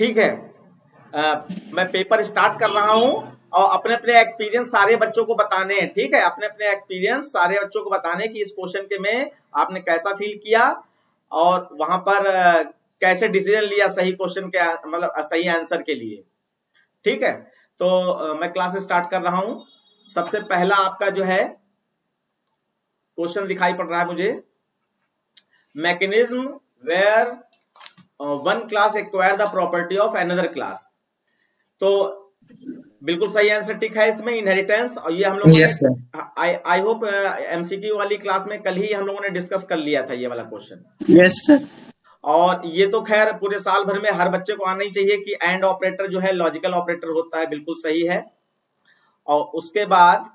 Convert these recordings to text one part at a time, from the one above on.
ठीक है। मैं पेपर स्टार्ट कर रहा हूं और अपने अपने एक्सपीरियंस सारे बच्चों को बताने हैं। ठीक है, अपने अपने एक्सपीरियंस सारे बच्चों को बताने कि इस क्वेश्चन के में आपने कैसा फील किया और वहां पर कैसे डिसीजन लिया सही क्वेश्चन के मतलब सही आंसर के लिए। ठीक है, तो मैं क्लास स्टार्ट कर रहा हूं। सबसे पहला आपका जो है क्वेश्चन दिखाई पड़ रहा है मुझे, mechanism where one class acquire the property of another class. तो बिल्कुल सही आंसर टिक है इसमें, इनहेरिटेंस। और ये हम लोगों ने आई होप एमसीक्यू वाली क्लास में कल ही हम लोगों ने डिस्कस कर लिया था ये वाला क्वेश्चन। Yes sir. और ये तो खैर पूरे साल भर में हर बच्चे को आना ही चाहिए कि एंड ऑपरेटर जो है लॉजिकल ऑपरेटर होता है, बिल्कुल सही है। और उसके बाद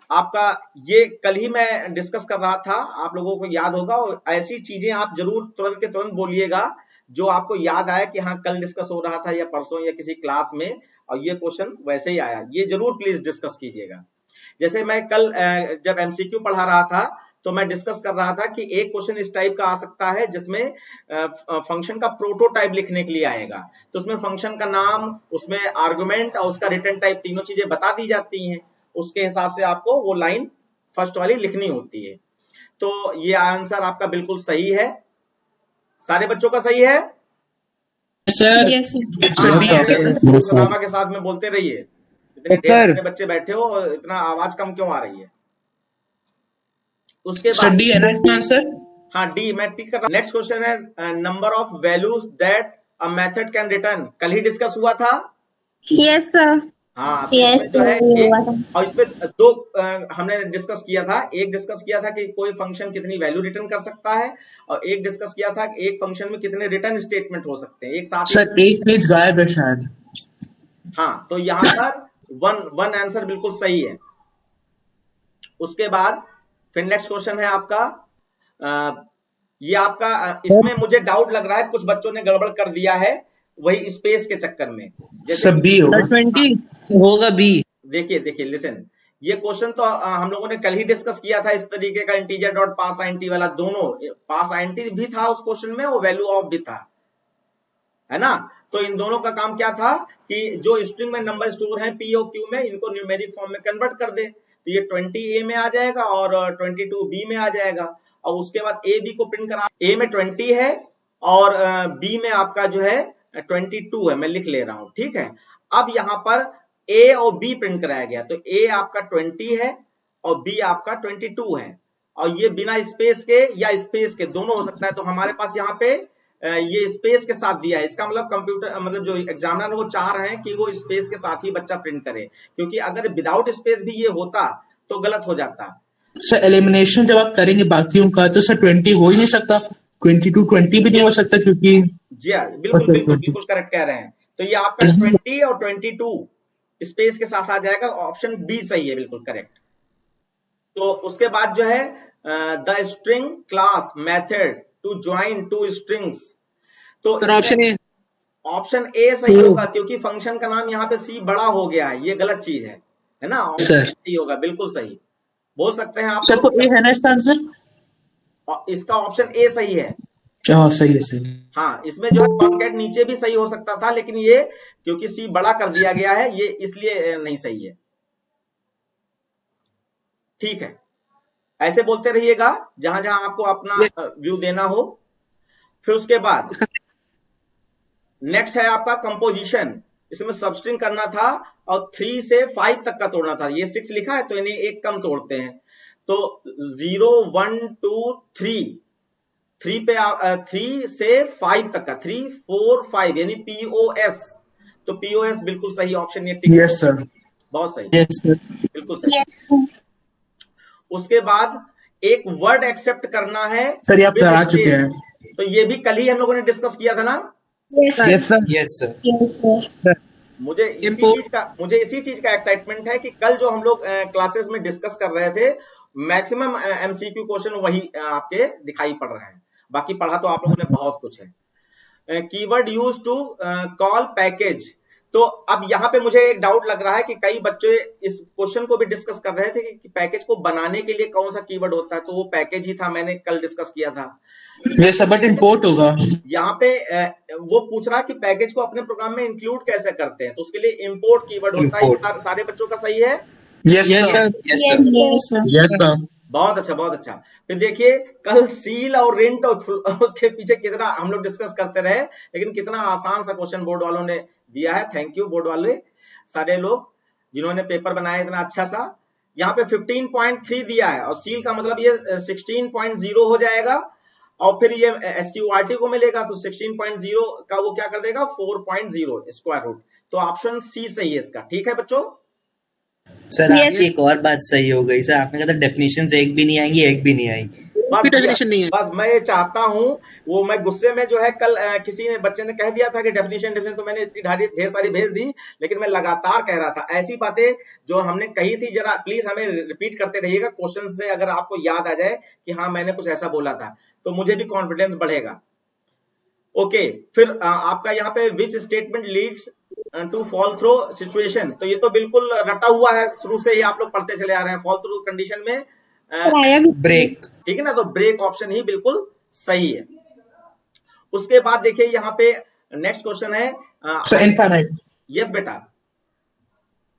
आपका ये कल ही मैं डिस्कस कर रहा था, आप लोगों को याद होगा। और ऐसी चीजें आप जरूर तुरंत के तुरंत बोलिएगा जो आपको याद आया कि हाँ कल डिस्कस हो रहा था या परसों या किसी क्लास में और ये क्वेश्चन वैसे ही आया, ये जरूर प्लीज डिस्कस कीजिएगा। जैसे मैं कल जब एमसीक्यू पढ़ा रहा था तो मैं डिस्कस कर रहा था कि एक क्वेश्चन इस टाइप का आ सकता है जिसमें फंक्शन का प्रोटोटाइप लिखने के लिए आएगा। तो उसमें फंक्शन का नाम, उसमें आर्गुमेंट और उसका रिटर्न टाइप तीनों चीजें बता दी जाती हैं। उसके हिसाब से आपको वो लाइन फर्स्ट वाली लिखनी होती है। तो ये आंसर आपका बिल्कुल सही है, सारे बच्चों का सही है सर। सलामा के साथ में बोलते रहिए। इतने ढेर सारे बच्चे बैठे हो और इतना आवाज कम क्यों आ रही है? उसके बाद डी है ना इसमें आंसर? हाँ डी मैं टिक कर रहा हूं। नेक्स्ट क्वेश्चन है number of values that a method can return. कल ही डिस्कस हुआ था। Yes sir. हाँ तो इसमें जो है और इसमें दो हमने डिस्कस किया था। एक डिस्कस किया था कि कोई फंक्शन कितनी वैल्यू रिटर्न कर सकता है और एक डिस्कस किया था कि एक फंक्शन में कितने रिटर्न स्टेटमेंट हो सकते हैं एक साथ। सर एक पेज गायब है शायद। हाँ तो यहाँ पर वन आंसर बिल्कुल सही है। उसके बाद फिर नेक्स्ट क्वेश्चन है आपका ये आपका इसमें मुझे डाउट लग रहा है कुछ बच्चों ने गड़बड़ कर दिया है वही स्पेस के चक्कर में। जैसे बी होगा 20 होगा बी। देखिए लिसन, ये क्वेश्चन तो हम लोगों ने कल ही डिस्कस किया था इस तरीके का, इंटीजर डॉट पास आईएनटी वाला। दोनों पास आईएनटी भी था उस क्वेश्चन में और वैल्यू ऑफ भी था, है ना। तो इन दोनों का काम क्या था कि जो स्ट्रिंग में नंबर स्टोर है पी और क्यू में, इनको न्यूमेरिक फॉर्म में कन्वर्ट कर दे। तो ये 20 ए में आ जाएगा और 22 बी में आ जाएगा। और उसके बाद ए बी को प्रिंट करा, ए में 20 है और बी में आपका जो है 22 है। मैं लिख ले रहा हूं, ठीक है। अब यहां पर ए और बी प्रिंट कराया गया, तो ए आपका 20 है और बी आपका 22 है। और ये बिना स्पेस के या स्पेस के दोनों हो सकता है। तो हमारे पास यहाँ पे ये स्पेस के साथ दिया है। इसका मतलब कंप्यूटर मतलब जो एग्जामिनर वो चाह रहे हैं कि वो स्पेस के साथ ही बच्चा प्रिंट करे, क्योंकि अगर विदाउट स्पेस भी ये होता तो गलत हो जाता। सर एलिमिनेशन जब आप करेंगे बाकियों का तो सर 20 हो ही नहीं सकता, 22 20 भी नहीं हो सकता क्योंकि जी हाँ बिल्कुल करेक्ट कह रहे हैं। तो ये आपका 20 और 22 स्पेस के साथ आ जाएगा। ऑप्शन बी सही है, बिल्कुल करेक्ट। तो उसके बाद जो है the string class method to join two strings. तो ऑप्शन ए सही होगा क्योंकि फंक्शन का नाम यहाँ पे सी बड़ा हो गया है, ये गलत चीज है ना। ऑप्शन सही होगा, बिल्कुल सही बोल सकते हैं आप। तो ए है ना इसका आंसर? इसका ऑप्शन ए सही है। सही है सही। हाँ इसमें जो है कॉन्केट नीचे भी सही हो सकता था, लेकिन ये क्योंकि सी बड़ा कर दिया गया है ये इसलिए नहीं सही है। ठीक है, ऐसे बोलते रहिएगा जहां जहां आपको अपना व्यू देना हो। फिर उसके बाद नेक्स्ट है आपका कंपोजिशन। इसमें सबस्ट्रिंग करना था और 3 से 5 तक का तोड़ना था। ये 6 लिखा है तो इन्हें एक कम तोड़ते हैं। तो 0 1 2 3 पे 3 से 5 तक का 3 4 5 यानी पीओएस। तो पीओएस बिल्कुल सही ऑप्शन ये टिक। यस सर, बहुत सही। यस सर, बिल्कुल सही। उसके बाद एक वर्ड एक्सेप्ट करना है सर, आप करा चुके हैं। तो ये भी कल ही हम लोगों ने डिस्कस किया था ना। Yes sir. मुझे इसी चीज का एक्साइटमेंट है कि कल जो हम लोग क्लासेस में डिस्कस कर रहे थे मैक्सिमम एमसीक्यू क्वेश्चन वही आपके दिखाई पड़ रहे हैं। बाकी पढ़ा तो आप लोगों ने बहुत कुछ है। Keyword use to call package. तो अब यहाँ पे मुझे एक डाउट लग रहा है कि कई बच्चे इस क्वेश्चन को भी डिस्कस कर रहे थे कि पैकेज को बनाने के लिए कौन सा कीवर्ड होता है, तो वो पैकेज ही था, मैंने कल डिस्कस किया था। ये सब बट इम्पोर्ट होगा। यहाँ पे वो पूछ रहा है कि पैकेज को अपने प्रोग्राम में इंक्लूड कैसे करते हैं, तो उसके लिए इंपोर्ट कीवर्ड होता है। Import. सारे बच्चों का सही है? Yes sir. Yes, sir. Yes, sir. Yes sir. बहुत अच्छा, बहुत अच्छा। फिर देखिए कल सील और रिंट और उसके पीछे कितना हम लोग डिस्कस करते रहे, लेकिन कितना आसान सा क्वेश्चन बोर्ड वालों ने दिया है। थैंक यू बोर्ड वाले, सारे लोग जिन्होंने पेपर बनाया इतना अच्छा सा। यहाँ पे 15.3 दिया है और सील का मतलब ये 16.0 हो जाएगा, और फिर ये SQRT को मिलेगा तो 16.0 का वो क्या कर देगा 4.0 स्क्वायर रूट। तो ऑप्शन सी सही है इसका। ठीक है बच्चों? Sir Yes. आपकी एक और बात सही हो गई सर, आपने कहा था डेफिनेशंस एक भी नहीं आएंगी, एक भी नहीं आएगी। बस कोई definition नहीं है। बस मैं ये चाहता हूँ, वो मैं गुस्से में जो है कल किसी ने बच्चे ने कह दिया था कि डेफिनेशन तो मैंने इतनी ढेर सारी भेज दी, लेकिन मैं लगातार कह रहा था ऐसी बातें जो हमने कही थी जरा प्लीज हमें रिपीट करते रहिएगा क्वेश्चन से, अगर आपको याद आ जाए कि हाँ मैंने कुछ ऐसा बोला था तो मुझे भी कॉन्फिडेंस बढ़ेगा। ओके, फिर आपका यहाँ पे which statement leads to fall through situation, तो ये तो बिल्कुल रटा हुआ है, शुरू से ही आप लोग पढ़ते चले आ रहे हैं। फॉल थ्रू कंडीशन में कराया भी। ब्रेक। ठीक है ना, तो ब्रेक ऑप्शन ही बिल्कुल सही है। उसके बाद देखिए यहाँ पे नेक्स्ट क्वेश्चन है सर इनफाइनाइट। यस बेटा,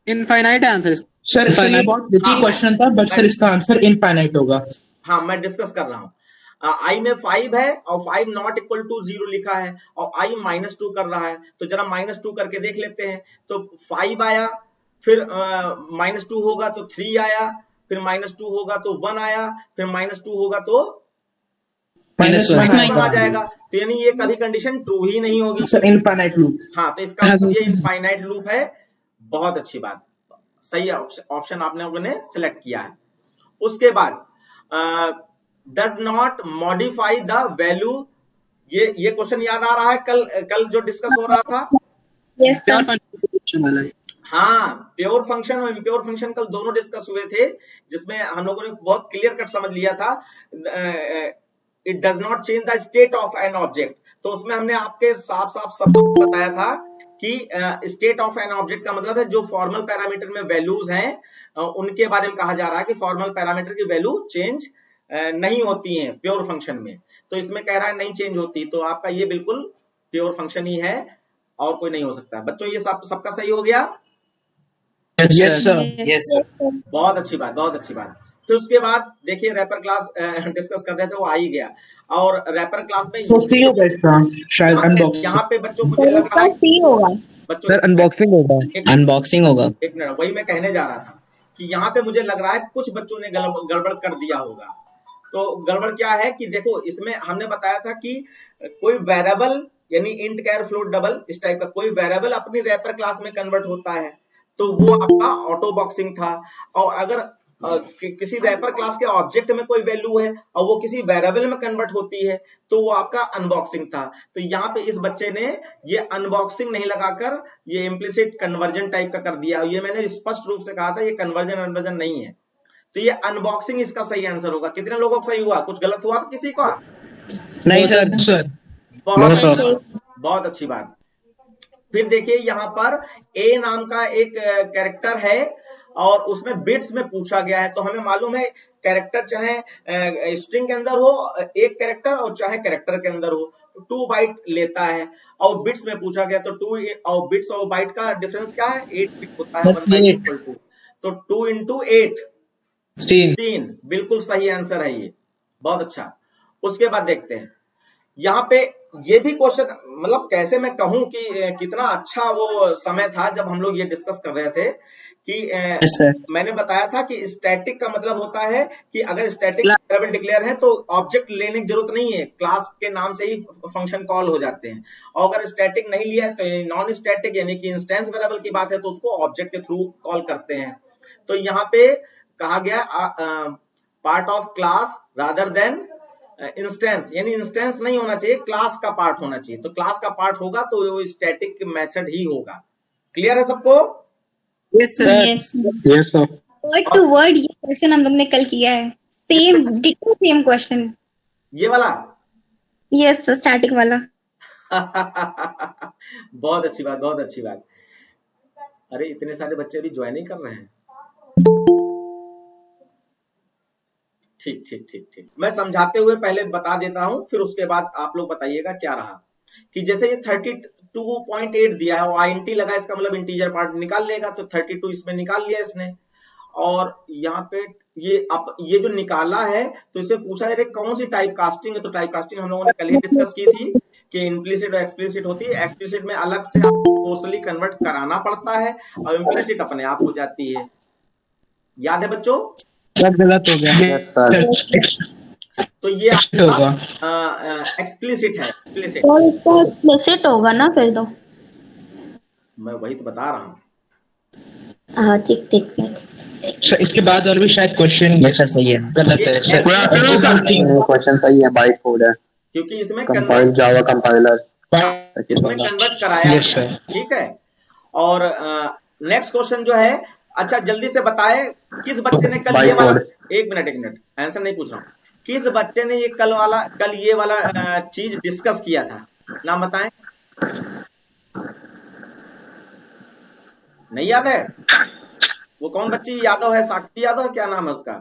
इनफाइनाइट आंसर। सर ये बहुत tricky क्वेश्चन था बट सर इसका आंसर इनफाइनाइट होगा। हाँ मैं डिस्कस कर रहा हूँ। आई में 5 है और 5 नॉट इक्वल टू 0 लिखा है और आई -2 कर रहा है, तो जरा -2 करके देख लेते हैं। तो 5 आया, फिर -2 होगा तो 3 आया, फिर -2 होगा तो 1 आया, फिर -2 होगा तो -1 आ जाएगा। तो यानी ये कभी कंडीशन ट्रू ही नहीं होगी। Sir infinite loop. हाँ, तो इसका मतलब ये इनफाइनाइट लूप है। बहुत अच्छी बात, सही ऑप्शन आपने लोगों ने सिलेक्ट किया है। उसके बाद does not modify the value, ये क्वेश्चन याद आ रहा है कल जो डिस्कस हो रहा था। Yes, pure sir. फंक्शन वाला है। हाँ, प्योर फंक्शन और इम्प्योर फंक्शन कल दोनों डिस्कस हुए थे, जिसमें हम लोगों ने बहुत क्लियर कट समझ लिया था। It does not change the state of an object, तो उसमें हमने आपके साफ साफ सब बताया था कि स्टेट ऑफ एन ऑब्जेक्ट का मतलब है जो फॉर्मल पैरामीटर में वैल्यूज हैं उनके बारे में कहा जा रहा है कि फॉर्मल पैरामीटर की वैल्यू चेंज नहीं होती है प्योर फंक्शन में। तो इसमें कह रहा है नहीं चेंज होती, तो आपका ये बिल्कुल प्योर फंक्शन ही है और कोई नहीं हो सकता। बच्चों ये सबका सही हो गया? Yes sir. Yes sir. बहुत अच्छी बात, बहुत अच्छी बात। फिर उसके बाद देखिए रैपर क्लास डिस्कस कर रहे थे, वो आ ही गया। और रैपर क्लास में सो सी होगा इसका शायद अनबॉक्स। यहाँ पे बच्चों मुझे लग रहा है सी होगा। बच्चों सर अनबॉक्सिंग होगा। अनबॉक्सिंग होगा। एक मिनट, वही मैं कहने जा रहा था कि यहाँ पे मुझे लग रहा है कुछ बच्चों ने गड़बड़ कर दिया होगा। तो गड़बड़ क्या है कि देखो इसमें हमने बताया था कि कोई वेरिएबल यानी इंट कैर फ्लोट डबल इस टाइप का कोई वेरिएबल अपनी रैपर क्लास में कन्वर्ट होता है, तो वो आपका ऑटो बॉक्सिंग था। और अगर किसी रैपर क्लास के ऑब्जेक्ट में कोई वैल्यू है और वो किसी वेरिएबल में कन्वर्ट होती है तो वो आपका अनबॉक्सिंग था। तो यहाँ पे इस बच्चे ने ये अनबॉक्सिंग नहीं लगाकर ये इम्प्लिसिट कन्वर्जन टाइप का कर दिया। ये मैंने स्पष्ट रूप से कहा था ये कन्वर्जन नहीं है, तो ये अनबॉक्सिंग इसका सही आंसर होगा। कितने लोगों को सही हुआ? कुछ गलत हुआ किसी का? नहीं सर। सर बहुत अच्छी बात। फिर देखिए यहाँ पर ए नाम का एक कैरेक्टर है और उसमें बिट्स में पूछा गया है, तो हमें मालूम है कैरेक्टर चाहे स्ट्रिंग के अंदर हो एक कैरेक्टर और चाहे कैरेक्टर के अंदर हो 2 बाइट लेता है, और बिट्स में पूछा गया तो 2 और बिट्स और बाइट का डिफरेंस क्या है 8 बिट होता है 1 बाइट इक्वल टू, तो 2 into 8 16 बिल्कुल सही आंसर है ये। बहुत अच्छा। उसके बाद देखते हैं यहाँ पे ये भी क्वेश्चन, मतलब कैसे मैं कहूं कि कितना अच्छा वो समय था जब हम लोग ये डिस्कस कर रहे थे कि मैंने बताया था कि स्टैटिक का मतलब होता है कि अगर स्टैटिक वेरिएबल डिक्लेयर है तो ऑब्जेक्ट लेने की जरूरत नहीं है, क्लास के नाम से ही फंक्शन कॉल हो जाते हैं। और अगर स्टैटिक नहीं लिया है तो नॉन स्टैटिक यानी कि इंस्टेंस वेरिएबल की बात है तो उसको ऑब्जेक्ट के थ्रू कॉल करते हैं। तो यहाँ पे कहा गया part of class rather than instance, यानी इंस्टेंस नहीं होना चाहिए, क्लास का पार्ट होना चाहिए। तो क्लास का पार्ट होगा तो वो स्टैटिक मेथड ही होगा। क्लियर है सबको? Yes sir. Yes sir. Word to word ये क्वेश्चन हम लोग ने कल किया है, सेम डिटो सेम क्वेश्चन। ये वाला यस सर, स्टैटिक वाला। बहुत अच्छी बात, बहुत अच्छी बात। अरे इतने सारे बच्चे अभी ज्वाइन ही कर रहे हैं। ठीक ठीक ठीक ठीक, मैं समझाते हुए पहले बता देता हूं, फिर उसके बाद आप लोग बताइएगा क्या रहा। कि जैसे ये 32.8 दिया है, और INT लगा, इसका मतलब इंटीजर पार्ट निकाल लेगा, तो 32 इसमें निकाल लिया इसने। और यहाँ पे ये जो निकाला है, तो इसे पूछा जा रहा है कौन सी टाइप कास्टिंग है। तो टाइप कास्टिंग हम लोगों ने कल ही डिस्कस की थी कि इम्प्लीसिट और एक्सप्लिसिट होती है। एक्सप्लिसिट में अलग से पोस्टली कन्वर्ट कराना पड़ता है, और इम्प्लीसिट अपने आप हो जाती है। याद है बच्चों? सब गलत हो गया। Yes, sir. तो ये होगा। एक्सप्लिसिट है, एक्सप्लिसिट। और इसका एक्सप्लिसिट होगा ना फिर तो। मैं वही तो बता रहा हूँ। हाँ ठीक ठीक सर। सर इसके बाद और भी शायद क्वेश्चन यस सर सही है। गलत है। ये नहीं, क्वेश्चन सही है, बाइट कोड है, क्योंकि इसमें कंपाइल जावा कंपाइलर। इसमें कन्वर्ट कराया Yes, गया है, sir. ठीक है। और नेक्स्ट क्वेश्चन जो है, अच्छा जल्दी से बताए, किस बच्चे ने कल ये वाला, एक मिनट आंसर नहीं पूछ रहा हूँ, किस बच्चे ने कल ये वाला चीज डिस्कस किया था, नाम बताएं। नहीं याद है? वो कौन बच्ची यादव है? साक्षी यादव है, क्या नाम है उसका?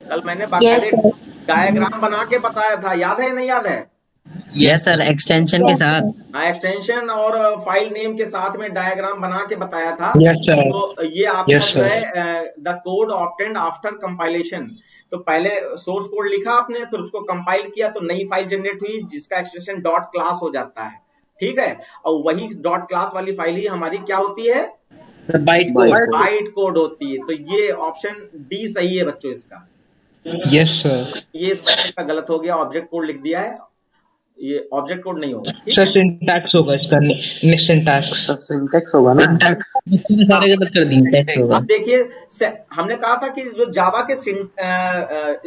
कल मैंने Yes, बाकायदे sir. डायग्राम बना के बताया था, याद है नहीं याद है? यस सर एक्सटेंशन के साथ। एक्सटेंशन और फाइल नेम के साथ में डायग्राम बना के बताया था। Yes sir. तो ये आपका Yes, जो sir. है the code obtained after compilation. तो पहले सोर्स कोड लिखा आपने, फिर उसको कंपाइल किया, तो नई फाइल जनरेट हुई जिसका एक्सटेंशन डॉट क्लास हो जाता है, ठीक है। और वही डॉट क्लास वाली फाइल ही हमारी क्या होती है? Byte code. बाइट कोड होती है। तो ये ऑप्शन डी सही है बच्चों इसका। Yes sir. ये इस बच्चे का गलत हो गया, ऑब्जेक्ट कोड लिख दिया है, ये ऑब्जेक्ट कोड नहीं होगा, ठीक सर है। सिंटैक्स होगा इसका, सिंटैक्स। तो सिंटेक्स होगा ना। सारे गलत कर दिए। टैक्स होगा। अब देखिए, हमने कहा था कि जो जावा के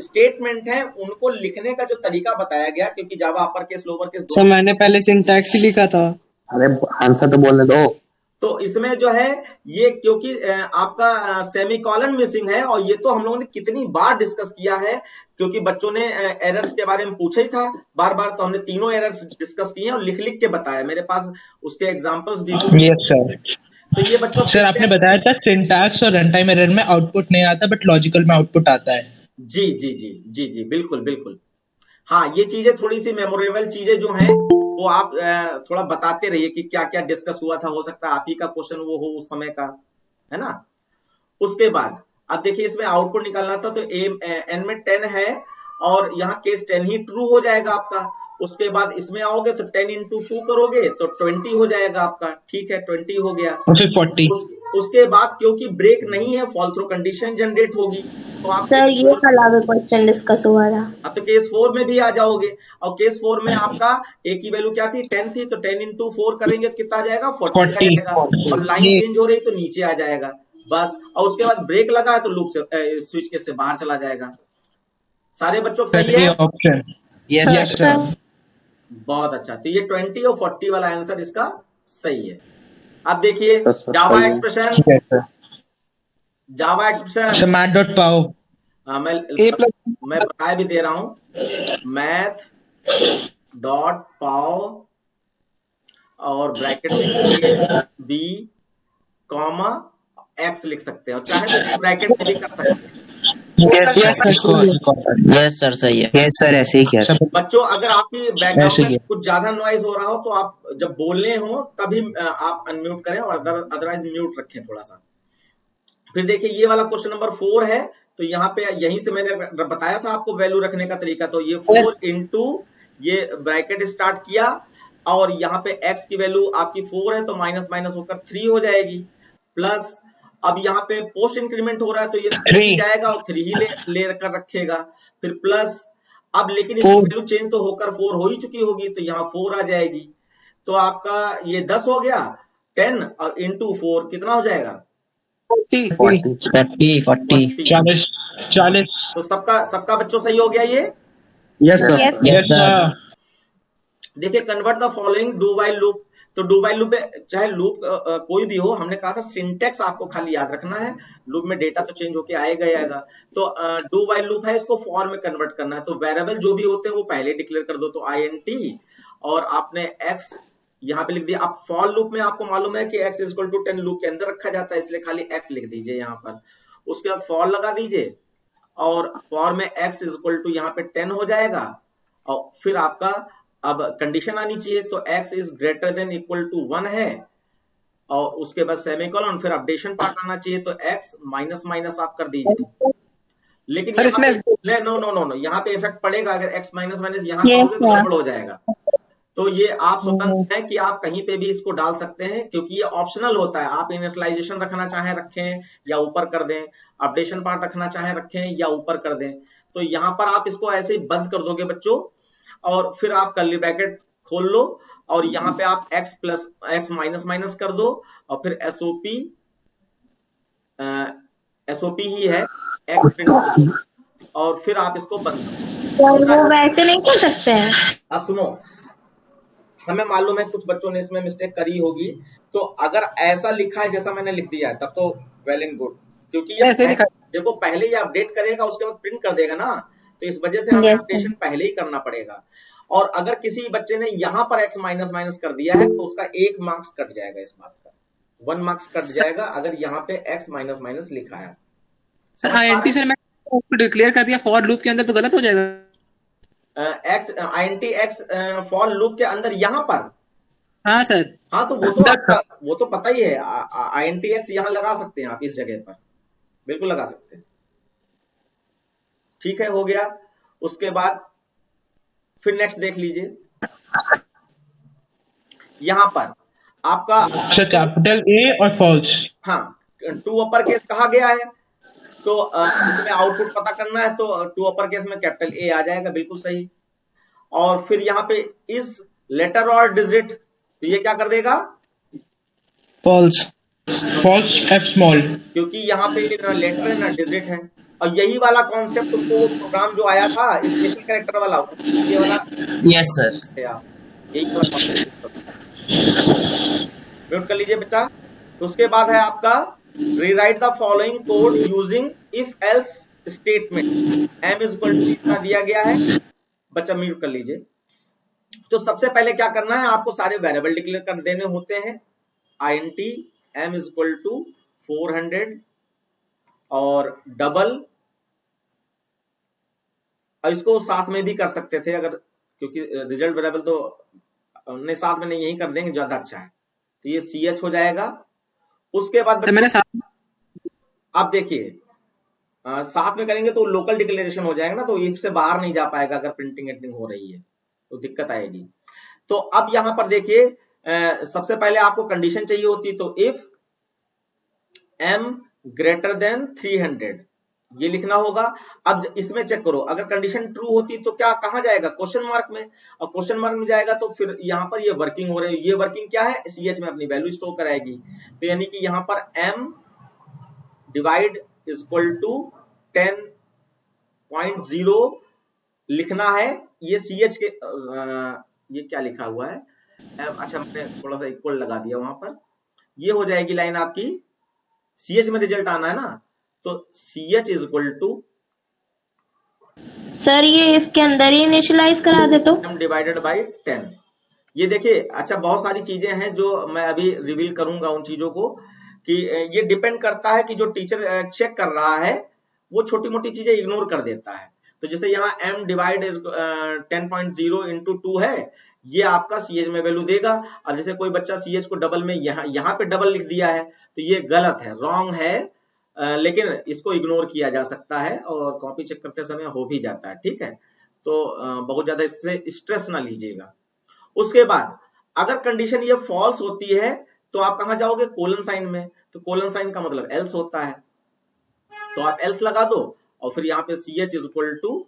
स्टेटमेंट हैं उनको लिखने का जो तरीका बताया गया, क्योंकि Java upper case lower case sir मैंने पहले सिंटैक्स ही लिखा था। अरे आंसर तो बोलने दो। तो इसमें जो है ये, क्योंकि आपका सेमीकोलन मिसिंग है, और ये तो हम लोगों ने कितनी बार डिस्कस किया है, क्योंकि बच्चों ने एरर्स के बारे में पूछा ही था बार बार। तो हमने तीनों एरर्स डिस्कस किए हैं और लिख लिख के बताया, मेरे पास उसके एग्जांपल्स भी हैं। Yes sir. तो ये बच्चों सर आपने बताया था सिंटैक्स और रन टाइम एरर में आउटपुट नहीं आता, बट लॉजिकल में आउटपुट आता है। जी जी जी जी जी बिल्कुल बिल्कुल। हाँ, ये चीजें थोड़ी सी मेमोरेबल चीजें जो हैं वो आप थोड़ा बताते रहिए कि क्या क्या डिस्कस हुआ था, हो सकता है आप ही का क्वेश्चन वो हो उस समय का, है ना। उसके बाद अब देखिए, इसमें आउटपुट निकालना था, तो n में 10 है, और यहाँ केस 10 ही ट्रू हो जाएगा आपका। उसके बाद इसमें आओगे तो 10 into 2 करोगे तो 20 हो जाएगा आपका, ठीक है, 20 हो गया। और फिर 40। उसके बाद क्योंकि ब्रेक नहीं है, फॉल थ्रू कंडीशन जनरेट होगी, तो आप सर ये कल आगे क्वेश्चन डिस्कस हुआ था। अब तो केस 4 में भी आ जाओगे, और केस 4 में आपका ए की वैल्यू क्या थी? 10 थी, तो 10 into 4 करेंगे तो कितना आ जाएगा? 40 आ जाएगा, और लाइन चेंज हो रही तो नीचे आ जाएगा बस। और उसके बाद ब्रेक लगा है तो लूप से स्विच केस से बाहर चला जाएगा। सारे बच्चों को सही है? Option yes sir. बहुत अच्छा। तो ये 20 और 40 वाला आंसर इसका सही है। अब देखिए सही जावा है। एक्सप्रेशन, जावा एक्सप्रेशन सर मैथ डॉट पाओ। मैं बताया भी दे रहा हूं, मैथ डॉट पाओ और ब्रैकेट में बी कॉमा एक्स लिख सकते हैं, और चाहे तो ब्रैकेट में भी कर सकते हैं। यस सर सही है। यस सर ऐसे ही किया। बच्चों अगर आपकी बैकग्राउंड ऐसे ही में है। कुछ ज्यादा नॉइज हो रहा हो तो आप जब बोलने हो तभी आप अनम्यूट करें, और अदरवाइज म्यूट रखें थोड़ा सा। फिर देखिए ये वाला क्वेश्चन नंबर 4 है, तो यहाँ पे यहीं से मैंने बताया था आपको वैल्यू रखने का तरीका। तो ये 4 इंटू ये ब्रैकेट स्टार्ट किया, और यहाँ पे x की वैल्यू आपकी 4 है, तो माइनस माइनस होकर 3 हो जाएगी, प्लस अब यहाँ पे पोस्ट इंक्रीमेंट हो रहा है तो ये 3 जाएगा और 3 ही ले कर रखेगा, फिर प्लस अब लेकिन इसकी वैल्यू चेंज तो होकर 4 हो ही चुकी होगी, तो यहाँ 4 आ जाएगी। तो आपका ये 10 हो गया, 10 और इंटू 4 कितना हो जाएगा? 40। तो सबका बच्चों सही हो गया ये? Yes sir. Yes, yes sir. देखिए convert the following do while loop. तो डू वाइल लूप चाहे लूप कोई भी हो, हमने कहा था सिंटेक्स आपको खाली याद रखना है, लूप में डेटा तो चेंज होके आएगा ही आएगा। तो डू वाइल लूप है, इसको फॉर में कन्वर्ट करना है, तो वेरिएबल जो भी होते हैं वो पहले डिक्लेयर कर दो, तो INT और आपने x यहाँ पे लिख दिया। अब फॉर लूप में आपको मालूम है कि x इक्वल टू 10 लूप के अंदर रखा जाता है, इसलिए खाली x लिख दीजिए यहाँ पर। उसके बाद फॉर लगा दीजिए और फॉर में x इक्वल टू यहाँ पे 10 हो जाएगा। और फिर आपका अब कंडीशन आनी चाहिए, तो x is greater than equal to 1 है और उसके बाद सेमीकोलन, फिर अपडेशन पार्ट आना चाहिए, तो x माइनस माइनस आप कर दीजिए। लेकिन सर, यहाँ इसमें- पे नो नो नो नो यहाँ पे इफेक्ट पड़ेगा। अगर x माइनस माइनस यहाँ करोगे तो गड़बड़ हो जाएगा। तो ये आप स्वतंत्र हैं कि आप कहीं पे भी इसको डाल सकते हैं, क्योंकि ये ऑप्शनल होता है। आप इनिशियलाइजेशन रखना चाहे रखें या ऊपर कर दें, अपडेशन पार्ट रखना चाहे रखें या ऊपर कर दें। तो यहाँ पर आप इसको ऐसे ही बंद कर दोगे बच्चों, और फिर आप कर्ली ब्रैकेट खोल लो और यहाँ पे आप x plus x minus minus कर दो और फिर SOP ही है x प्रिंट कर दो और फिर आप इसको बंद कर दो। वो वैसे नहीं कर सकते हैं। अब सुनो, हमें मालूम है कुछ बच्चों ने इसमें मिस्टेक करी होगी, तो अगर ऐसा लिखा है जैसा मैंने लिख दिया है तब तो वेल एंड गुड, क्योंकि ये ऐसे लिखा- देखो पहले ये अपडेट करेगा उसके बाद प्रिंट कर देगा ना, तो इस वजह से हमें Yes, अपडेशन पहले ही करना पड़ेगा। और अगर किसी बच्चे ने यहाँ पर x माइनस माइनस कर दिया है तो उसका 1 मार्क्स कट जाएगा, इस बात का 1 मार्क्स कट जाएगा अगर यहाँ पे x माइनस माइनस लिखा है। सर INT सर मैं डिक्लेयर कर दिया फॉर लूप के अंदर तो गलत हो जाएगा। INT x फॉर लूप के अंदर यहाँ पर, हाँ सर। हाँ तो वो तो पता ही है। INT x यहाँ लगा सकते हैं आप, इस जगह पर बिल्कुल लगा सकते हैं। ठीक है, हो गया। उसके बाद फिर नेक्स्ट देख लीजिए, यहां पर आपका अच्छा, कैपिटल ए और फॉल्स। हाँ 2 अपर केस कहा गया है, तो इसमें आउटपुट पता करना है, तो 2 अपर केस में कैपिटल ए आ जाएगा, बिल्कुल सही। और फिर यहाँ पे इज लेटर और डिजिट, तो ये क्या कर देगा, फॉल्स। False F small. क्योंकि यहाँ पे ना लेटर है ना डिजिट है। और यही वाला कॉन्सेप्ट तुमको वो प्रोग्राम जो आया था स्पेशल कैरेक्टर वाला, ये वाला यस सर। यही वाला concept म्यूट कर लीजिए बच्चा। उसके बाद है आपका rewrite the following code using if else statement. m is equal to इतना दिया गया है, बच्चा म्यूट कर लीजिए। तो सबसे पहले क्या करना है, आपको सारे वेरिएबल डिक्लेयर कर देने होते हैं। int m is equal to 400 और डबल, और इसको साथ में भी कर सकते थे अगर, क्योंकि रिजल्ट वेरिएबल तो नहीं साथ में नहीं, यही कर देंगे ज्यादा अच्छा है। तो ये ch हो जाएगा। उसके बाद मैंने आप देखिए साथ में करेंगे तो लोकल डिक्लेरेशन हो जाएगा ना, तो इफ से बाहर नहीं जा पाएगा अगर प्रिंटिंग एडिटिंग हो रही है तो दिक्कत आएगी। तो अब यहां पर देखिए सबसे पहले आपको कंडीशन चाहिए होती, तो इफ m ग्रेटर देन 300 ये लिखना होगा। अब इसमें चेक करो, अगर कंडीशन ट्रू होती तो क्या कहां जाएगा, क्वेश्चन मार्क में, और क्वेश्चन मार्क में जाएगा तो फिर यहां पर ये वर्किंग हो रही है। ये वर्किंग क्या है, ch में अपनी वैल्यू स्टोर कराएगी। तो यानी कि यहां पर m divide is equal to 10.0 लिखना है। ये ch के ये क्या लिखा हुआ है, अच्छा मैंने थोड़ा सा इक्वल लगा दिया वहां पर, ये हो जाएगी लाइन आपकी। ch में रिजल्ट आना है ना, तो ch is equal to sir ये इसके अंदर ही इनिशियलाइज करा दे तो m डिवाइडेड बाई 10। ये देखिए, अच्छा बहुत सारी चीजें हैं जो मैं अभी रिवील करूंगा उन चीजों को, कि ये डिपेंड करता है कि जो टीचर चेक कर रहा है वो छोटी मोटी चीजें इग्नोर कर देता है। तो जैसे यहाँ m डिवाइड 10.0 इंटू 2 है, ये आपका ch में वैल्यू देगा। अब जैसे कोई बच्चा ch को डबल में यहाँ पे डबल लिख दिया है, तो ये गलत है, रॉन्ग है, लेकिन इसको इग्नोर किया जा सकता है और कॉपी चेक करते समय हो भी जाता है। ठीक है, तो बहुत ज्यादा इससे स्ट्रेस ना लीजिएगा। उसके बाद अगर कंडीशन ये फॉल्स होती है तो आप कहां जाओगे, कोलन साइन में। तो कोलन साइन का मतलब एल्स होता है, तो आप एल्स लगा दो और फिर यहाँ पे ch is equal to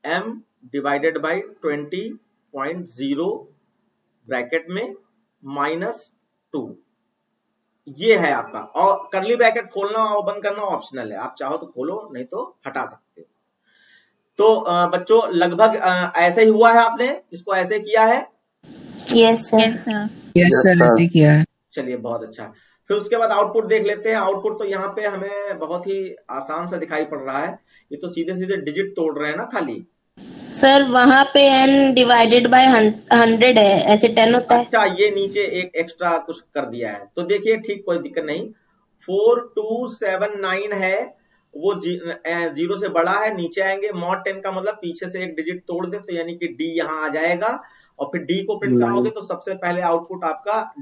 m divided by 20.0 bracket में -2। ये है आपका, और करली ब्रैकेट खोलना और बंद करना ऑप्शनल है, आप चाहो तो खोलो नहीं तो हटा सकते हो। तो बच्चों लगभग ऐसे ही हुआ है, आपने इसको ऐसे किया है। Yes sir. यस सर ऐसे किया है। चलिए बहुत अच्छा। फिर उसके बाद आउटपुट देख लेते हैं। आउटपुट तो यहाँ पे हमें बहुत ही आसान सा दिखाई पड़ रहा है, ये तो सीधे सीधे डिजिट तोड़ रहे हैं ना खाली, सर वहाँ पे n डिवाइडेड बाय 100 है, ऐसे 10 होता है। अच्छा, ये नीचे एक एक्स्ट्रा कुछ कर दिया है, तो देखिए ठीक, कोई दिक्कत नहीं। 4279 है, वो जीरो से बड़ा है, नीचे आएंगे। मॉड 10 का मतलब पीछे से एक डिजिट तोड़ दे, तो यानी कि डी यहाँ आ जाएगा, और फिर डी को प्रिंट कराओगे तो सबसे पहले आउटपुट आपका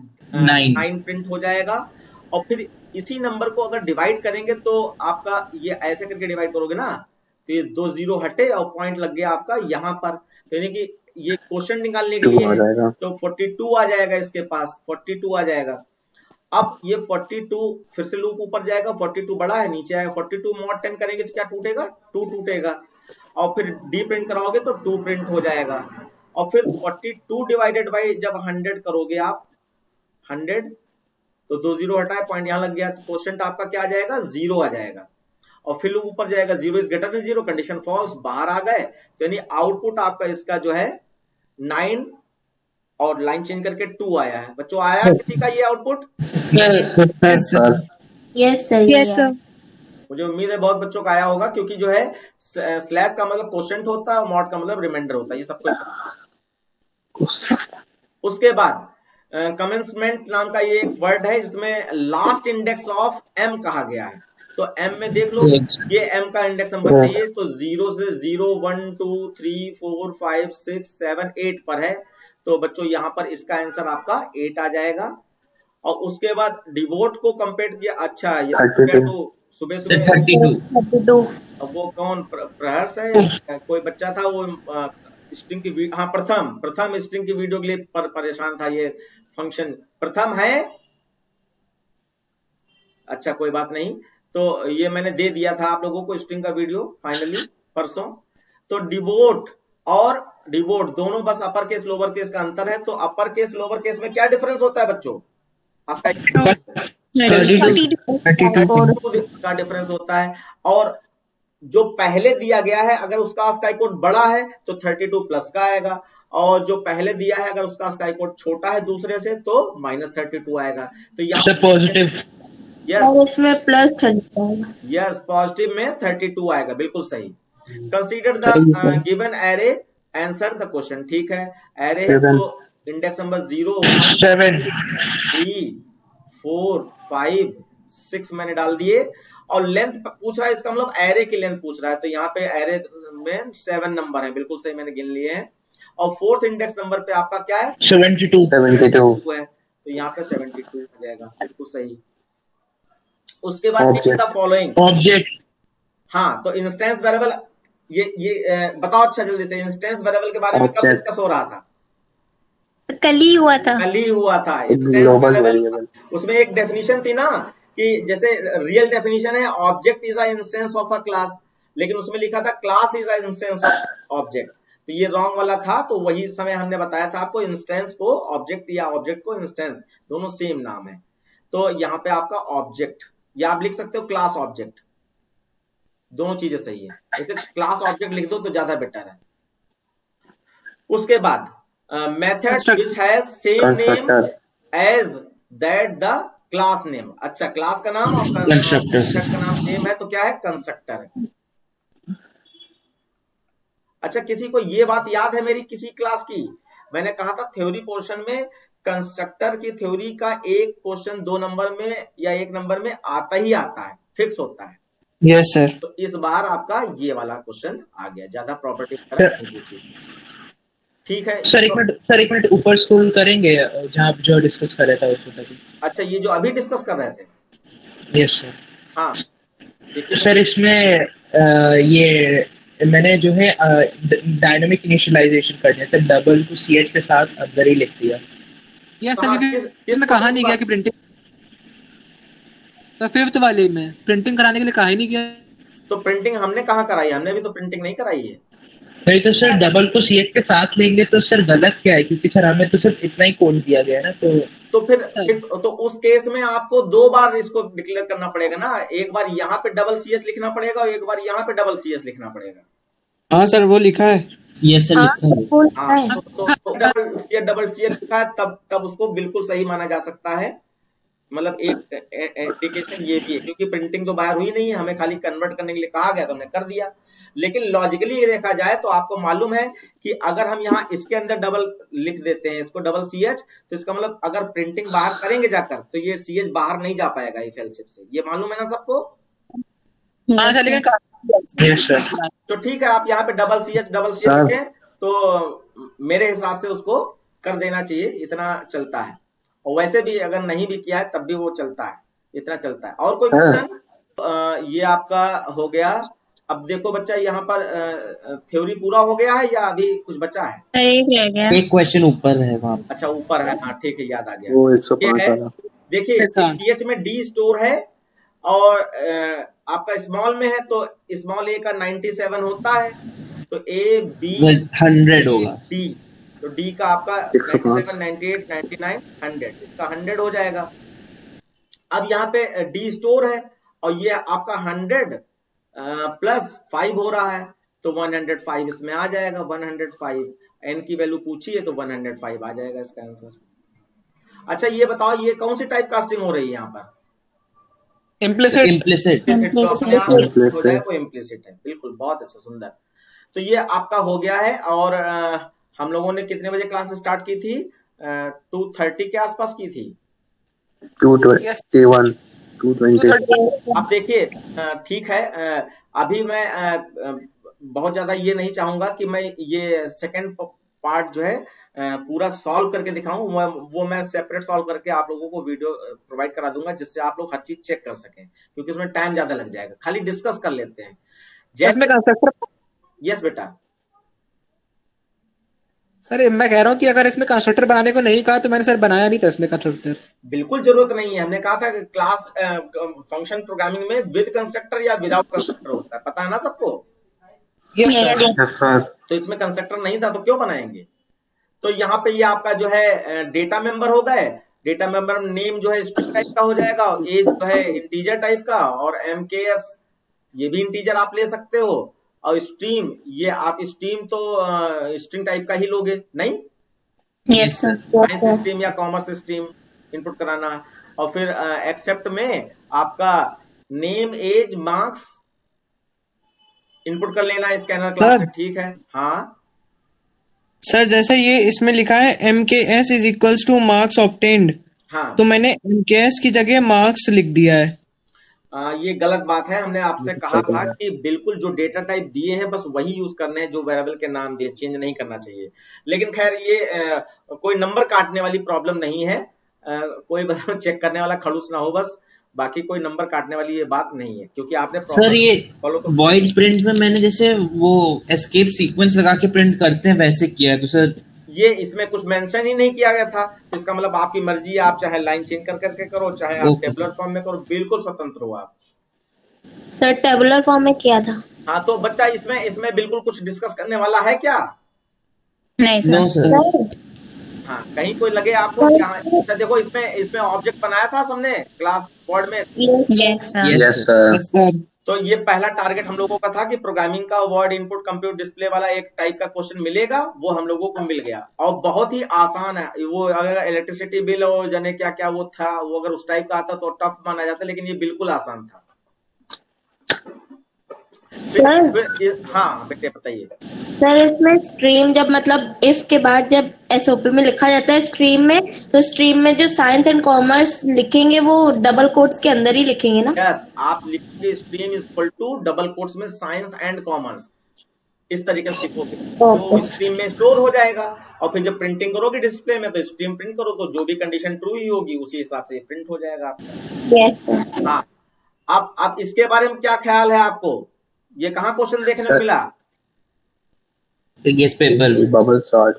9 प्रिंट हो जाएगा। और फिर इसी नंबर को अगर डिवाइड करेंगे तो आपका ये ऐसे करके डिवाइड करोगे ना, तो ये 2 जीरो हटे और पॉइंट लग गया आपका यहाँ पर, तो यानी कि ये क्वेश्चन निकालने के लिए है, तो 42 आ जाएगा, इसके पास 42 आ जाएगा। अब ये 42 फिर से लूप ऊपर जाएगा, 42 बड़ा है, नीचे आएगा। 42 मॉड 10 करेंगे तो क्या टूटेगा? 2 टूटेगा, और फिर डी प्रिंट कराओगे तो 2 प्रिंट हो जाएगा। और फिर 42 डिवाइडेड बाई जब 100 करोगे आप, 100, तो 2 जीरो हटाए, पॉइंट यहाँ लग गया, तो क्वेश्चन आपका क्या आ जाएगा? 0 आ जाएगा। और फिर लूप ऊपर जाएगा, 0 is greater than 0, condition false, बाहर आ गए, तो यानी आउटपुट आपका इसका जो है 9 और लाइन चेंज करके 2 आया है। बच्चों आया है किसी का ये आउटपुट? Yes sir. मुझे उम्मीद है बहुत बच्चों का आया होगा, क्योंकि जो है स्लैश का मतलब क्वोशंट होता है और मॉड का मतलब रिमाइंडर होता है, ये सबको। उसके बाद कमेंसमेंट नाम का ये एक वर्ड है, जिसमें लास्ट इंडेक्स ऑफ m कहा गया है। तो m में देख लो, ये m का इंडेक्स नंबर चाहिए, तो 0 से 0 1 2 3 4 5 6 7 8 पर है, तो बच्चों यहाँ पर इसका आंसर आपका 8 आ जाएगा। और उसके बाद डिवोट को कंपेयर किया, अच्छा ये सुबह 32। अब वो कौन प्रहर्ष है, कोई बच्चा था वो स्ट्रिंग की हाँ प्रथम स्ट्रिंग की वीडियो के लिए परेशान था, ये फंक्शन प्रथम है। अच्छा कोई बात नहीं, तो ये मैंने दे दिया था आप लोगों को स्ट्रिंग का वीडियो फाइनली परसों। तो डिवोट और डिवोट दोनों बस अपर केस लोअर केस का अंतर है। तो अपर केस लोअर केस में क्या डिफरेंस होता है बच्चों? 32 का डिफरेंस होता है। और जो पहले दिया गया है अगर उसका स्काई कोड बड़ा है तो 32 प्लस का आएगा, और जो पहले दिया है अगर उसका स्काई कोड छोटा है दूसरे से तो -32 आएगा। तो यहाँ पॉजिटिव, इसमें प्लस 32, यस पॉजिटिव में 32 आएगा, बिल्कुल सही। Consider the given array, answer the question, ठीक है। एरे है तो इंडेक्स नंबर 0 7 3 4 5 6 मैंने डाल दिए, और लेंथ पूछ रहा है, इसका मतलब एरे की लेंथ पूछ रहा है, तो यहाँ पे एरे में 7 नंबर है, बिल्कुल सही मैंने गिन लिए हैं। और फोर्थ इंडेक्स नंबर पे आपका क्या है? 72 है, तो यहाँ पे 72 हो जाएगा, बिल्कुल सही। उसके बाद द फॉलोइंग ऑब्जेक्ट, हाँ तो इंस्टेंस वेरिएबल, ये बताओ अच्छा जल्दी से, इंस्टेंस वेरिएबल के बारे में कब डिस्कस हो रहा था? कल ही हुआ था। इंस्टेंस वेरिएबल, उसमें एक डेफिनेशन थी ना, कि जैसे रियल डेफिनेशन है object is a instance of a class, लेकिन उसमें लिखा था class is a instance of object, तो ये रॉन्ग वाला था। तो वही समय हमने बताया था आपको, इंस्टेंस को ऑब्जेक्ट या ऑब्जेक्ट को इंस्टेंस, दोनों सेम नाम है। तो यहाँ पे आपका ऑब्जेक्ट, या आप लिख सकते हो क्लास ऑब्जेक्ट, दोनों चीजें सही है। इसे क्लास ऑब्जेक्ट लिख दो तो ज्यादा बेटर है। उसके बाद method which has same name as that the class name. अच्छा क्लास का नाम और कंस्ट्रक्टर का नाम सेम है, तो क्या है? कंस्ट्रक्टर है। अच्छा किसी को ये बात याद है मेरी किसी क्लास की? मैंने कहा था थ्योरी पोर्शन में कंस्ट्रक्टर की थ्योरी का एक क्वेश्चन 2 नंबर में या 1 नंबर में आता ही आता है, फिक्स होता है। Yes sir. तो इस बार आपका ये वाला क्वेश्चन आ गया, ज्यादा प्रॉपर्टी ठीक है सर। एक मिनट ऊपर स्क्रॉल करेंगे जहाँ जो डिस्कस कर रहे थे उसको। अच्छा ये जो अभी डिस्कस कर रहे थे, यस सर। हाँ सर इसमें ये मैंने जो है डायनामिक इनिशियलाइजेशन करने है, सर डबल को CH के साथ अंदर ही लिख दिया। यस सर, इसमें कहा नहीं गया कि प्रिंटिंग, सर 5th वाले में प्रिंटिंग कराने के लिए कहा ही नहीं गया। तो प्रिंटिंग हमने कहाँ कराई? हमने भी तो प्रिंटिंग नहीं कराई है। नहीं तो सर डबल को CH के साथ लेंगे तो सर गलत क्या है? क्योंकि सर हमें तो सिर्फ इतना ही कोड दिया गया है ना, तो फिर तो उस केस में आपको 2 बार इसको डिक्लेयर करना पड़ेगा ना, एक बार यहाँ पे डबल CS लिखना पड़ेगा और एक बार यहाँ पे डबल CS लिखना पड़ेगा। हाँ सर वो लिखा है। यस सर लिखा है। तो डबल CS लिखा है, तब उसको बिल्कुल सही माना जा सकता है। मतलब एक इंडिकेशन ये भी है, क्योंकि प्रिंटिंग तो बाहर हुई नहीं है, हमें खाली कन्वर्ट करने के लिए कहा गया तो हमने कर दिया। लेकिन लॉजिकली ये देखा जाए तो आपको मालूम है कि अगर हम यहाँ इसके अंदर डबल लिख देते हैं, इसको डबल CH, तो इसका मतलब अगर प्रिंटिंग बाहर करेंगे जाकर तो ये CH बाहर नहीं जा पाएगा इफ एल्सिफ से। ये मालूम है ना सबको? हाँ सर, लेकिन यस सर। तो ठीक है, आप यहाँ पे डबल CH रखें तो मेरे हिसाब से उसको कर देना चाहिए, इतना चलता है। और वैसे भी अगर नहीं भी किया है तब भी वो चलता है, इतना चलता है। और कोई क्वेश्चन? ये आपका हो गया। अब देखो बच्चा, यहाँ पर थ्योरी पूरा हो गया है या अभी कुछ बचा है? एक क्वेश्चन ऊपर है वहाँ। अच्छा ऊपर है, हाँ ठीक है, याद आ गया। वो 105 वाला। देखिए CH में D स्टोर है और आपका स्मॉल में है तो स्मॉल A का 97 होता है, तो A B 100 होगा। D, तो D का आपका 97, 98, 99, 100, इसका 100 हो जाएगा। अब यहाँ पे D स्टोर है और ये आपका 100 प्लस 5 हो रहा है, तो 105 इसमें आ जाएगा। 105 n की वैल्यू पूछी है तो 105 आ जाएगा इसका आंसर। अच्छा ये बताओ, ये कौन सी टाइप कास्टिंग हो रही है यहाँ पर? इम्प्लिसिट। इम्प्लिसिट। तो अपने आप हो जाए वो इम्प्लिसिट है, बिल्कुल, बहुत अच्छा, सुंदर। तो ये आपका हो गया है। और हम लोगों ने कितने बजे क्लास स्टार्ट की थी? 2:30 के आसपास की थी। 221, 220। अब देखिए ठीक है, अभी मैं बहुत ज्यादा ये नहीं चाहूंगा कि मैं ये सेकंड पार्ट जो है पूरा सॉल्व करके दिखाऊं। वो मैं सेपरेट सॉल्व करके आप लोगों को वीडियो प्रोवाइड करा दूंगा, जिससे आप लोग हर चीज चेक कर सकें, क्योंकि उसमें टाइम ज्यादा लग जाएगा। खाली डिस्कस कर लेते हैं। इसमें कंस्ट्रक्टर। यस बेटा। सर मैं कह रहा हूँ कि अगर इसमें कंस्ट्रक्टर बनाने को नहीं कहा तो मैंने सर बनाया नहीं था इसमें कंस्ट्रक्टर। बिल्कुल जरूरत नहीं है, हमने कहा था कि क्लास फंक्शन प्रोग्रामिंग में विद कंस्ट्रक्टर या विदाउट कंस्ट्रक्टर होता है, पता है ना सबको? Yes sir. तो इसमें कंस्ट्रक्टर नहीं था तो क्यों बनाएंगे? तो यहाँ पे ये आपका जो है डेटा मेंबर हो गए। डेटा मेंबर नेम जो है स्ट्रिंग टाइप का हो जाएगा, एज जो है इंटीजर टाइप का, और MKS ये भी इंटीजर आप ले सकते हो। और स्ट्रीम, ये आप स्ट्रीम तो स्ट्रिंग टाइप का ही लोगे नहीं? Yes sir. साइंस स्ट्रीम या कॉमर्स स्ट्रीम इनपुट कराना। और फिर एक्सेप्ट में आपका नेम, एज, मार्क्स इनपुट कर लेना स्कैनर क्लास से, ठीक है? हाँ सर, जैसे ये इसमें लिखा है MKS is equals two marks obtained, हाँ, तो मैंने MKS की जगह मार्क्स लिख दिया है। ये गलत बात है। हमने आपसे कहा था कि बिल्कुल जो डेटा टाइप दिए हैं बस वही यूज करने हैं, जो वेरिएबल के नाम दिए, चेंज नहीं करना चाहिए। लेकिन खैर ये कोई नंबर काटने वाली प्रॉब्लम नहीं है, कोई चेक करने वाला खड़ूस ना हो बस, बाकी कोई नंबर काटने वाली ये बात नहीं है, क्योंकि आपने सर ये वॉइड प्रिंट में मैंने जैसे वो एस्केप सीक्वेंस लगा के प्रिंट करते हैं वैसे किया है, तो सर ये इसमें कुछ मेंशन ही नहीं किया गया था। तो इसका मतलब आपकी मर्जी है, आप चाहे लाइन चेंज कर करके करो, चाहे आप टेबुलर फॉर्म में करो, बिल्कुल स्वतंत्र हो आप। सर टेबुलर फॉर्म में किया था। हाँ तो बच्चा इसमें बिल्कुल कुछ डिस्कस करने वाला है क्या? नहीं सर। No sir. हाँ, कहीं कोई लगे आपको? अच्छा देखो, इसमें ऑब्जेक्ट बनाया था हमने क्लास बोर्ड में। Yes sir. Yes sir. तो ये पहला टारगेट हम लोगों का था कि प्रोग्रामिंग का वर्ड इनपुट कंप्यूट डिस्प्ले वाला एक टाइप का क्वेश्चन मिलेगा, वो हम लोगों को मिल गया। और बहुत ही आसान है वो। अगर इलेक्ट्रिसिटी बिल और जाने क्या क्या वो था, वो अगर उस टाइप का आता तो टफ माना जाता, लेकिन ये बिल्कुल आसान था। हाँ बेटे बताइए। सर इसमें स्ट्रीम जब मतलब इफ के बाद जब SOP में लिखा जाता है स्ट्रीम में, तो स्ट्रीम में जो साइंस एंड कॉमर्स लिखेंगे वो डबल कोट्स के अंदर ही लिखेंगे ना? यस, आप लिखेंगे stream is equal to double quotes में साइंस एंड कॉमर्स, इस तरीके से लिखोगे तो स्ट्रीम में स्टोर हो जाएगा। और फिर जब प्रिंटिंग करोगे डिस्प्ले में तो स्ट्रीम प्रिंट करो, तो जो भी कंडीशन ट्रू ही होगी उसी हिसाब से प्रिंट हो जाएगा आपका। हाँ, अब इसके बारे में क्या ख्याल है आपको? ये कहाँ क्वेश्चन देखने को मिला? गेस पेपर बबल शॉट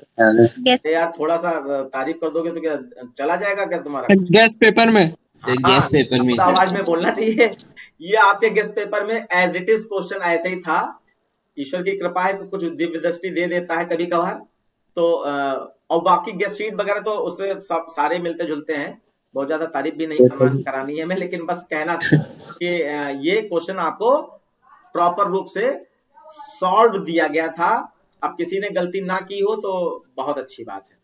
यार थोड़ा सा तारीफ कर दोगे तो क्या चला जाएगा क्या तुम्हारा? गेस पेपर में। गेस पेपर में आवाज में बोलना चाहिए। ये आपके गेस पेपर में एज इट इज क्वेश्चन ऐसे ही था। ईश्वर की कृपा है कि कुछ दिव्य दृष्टि दे देता है कभी कभार। तो और बाकी गेस शीट वगैरह तो उससे सब सारे मिलते जुलते हैं, बहुत ज्यादा तारीफ भी नहीं करानी है हमें, लेकिन बस कहना था कि ये क्वेश्चन आपको प्रॉपर रूप से सॉल्व दिया गया था। अब किसी ने गलती ना की हो तो बहुत अच्छी बात है।